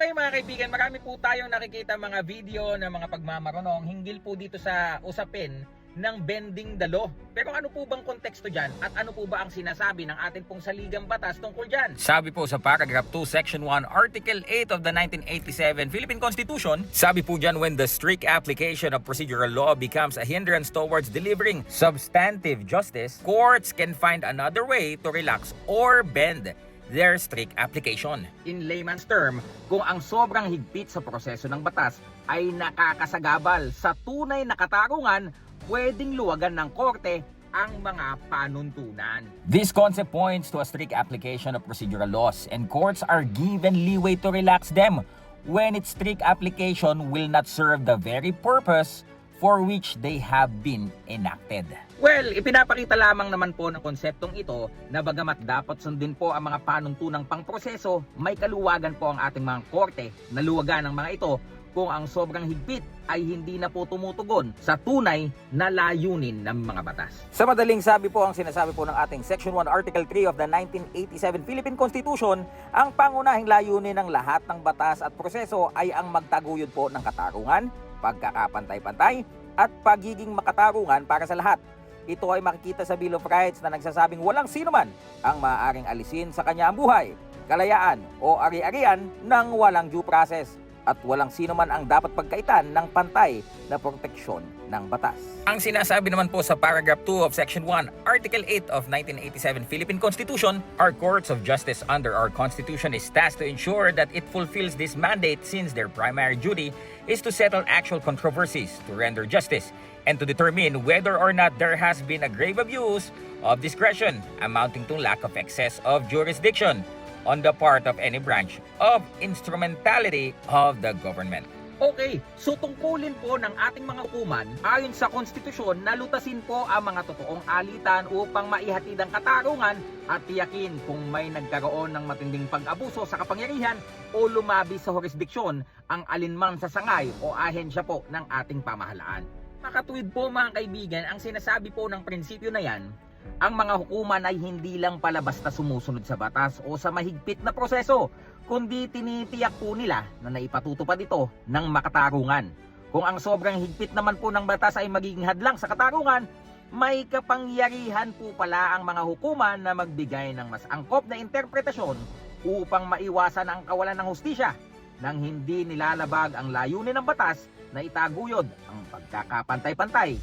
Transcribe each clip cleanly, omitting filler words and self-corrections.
Okay mga kaibigan, marami po tayong nakikita mga video ng mga pagmamarunong hinggil po dito sa usapin ng bending the law. Pero ano po bang konteksto dyan at ano po ba ang sinasabi ng ating pong saligang batas tungkol dyan? Sabi po sa paragraph 2, section 1, article 8 of the 1987 Philippine Constitution, sabi po dyan, when the strict application of procedural law becomes a hindrance towards delivering substantive justice, courts can find another way to relax or bend their strict application. In layman's term, kung ang sobrang higpit sa proseso ng batas ay nakakasagabal sa tunay na katarungan, pwedeng luwagan ng korte ang mga panuntunan. This concept points to a strict application of procedural laws, and courts are given leeway to relax them when its strict application will not serve the very purpose for which they have been enacted. Well, ipinapakita lamang naman po ng konseptong ito na bagamat dapat sundin po ang mga panuntunang pangproseso, may kaluwagan po ang ating mga korte na luwagan ng mga ito kung ang sobrang higpit ay hindi na po tumutugon sa tunay na layunin ng mga batas. Sa madaling sabi po, ang sinasabi po ng ating Section 1, Article 3 of the 1987 Philippine Constitution, ang pangunahing layunin ng lahat ng batas at proseso ay ang magtaguyod po ng katarungan, pagkakapantay-pantay, at pagiging makatarungan para sa lahat. Ito ay makikita sa Bill of Rights na nagsasabing walang sino man ang maaaring alisin sa kanya ang buhay, kalayaan o ari-arian ng walang due process, at walang sino man ang dapat pagkaitan ng pantay na proteksyon ng batas. Ang sinasabi naman po sa paragraph 2 of section 1, article 8 of 1987 Philippine Constitution, our courts of justice under our constitution is tasked to ensure that it fulfills this mandate, since their primary duty is to settle actual controversies, to render justice, and to determine whether or not there has been a grave abuse of discretion amounting to lack of excess of jurisdiction on the part of any branch of instrumentality of the government. Okay, so tungkulin po ng ating mga hukuman ayon sa konstitusyon na lutasin po ang mga totoong alitan upang maihatid ang katarungan at tiyakin kung may nagkaroon ng matinding pag-abuso sa kapangyarihan o lumabi sa jurisdiksyon ang alinman sa sangay o ahensya po ng ating pamahalaan. Makatuwid po mga kaibigan, ang sinasabi po ng prinsipyo na yan, ang mga hukuman ay hindi lang pala basta sumusunod sa batas o sa mahigpit na proseso, kundi tinitiyak po nila na naipatutupad ito ng makatarungan. Kung ang sobrang higpit naman po ng batas ay magiging hadlang sa katarungan, may kapangyarihan po pala ang mga hukuman na magbigay ng mas angkop na interpretasyon upang maiwasan ang kawalan ng hustisya nang hindi nilalabag ang layunin ng batas na itaguyod ang pagkakapantay-pantay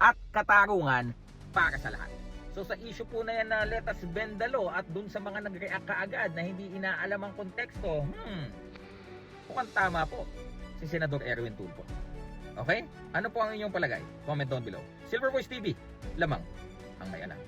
at katarungan para sa lahat. So sa issue po na yan na let us bend the law at dun sa mga nag-react kaagad na hindi inaalam ang konteksto, mukhang tama po si Senador Erwin Tulfo. Okay? Ano po ang inyong palagay? Comment down below. Silver Voice TV, lamang ang may alam.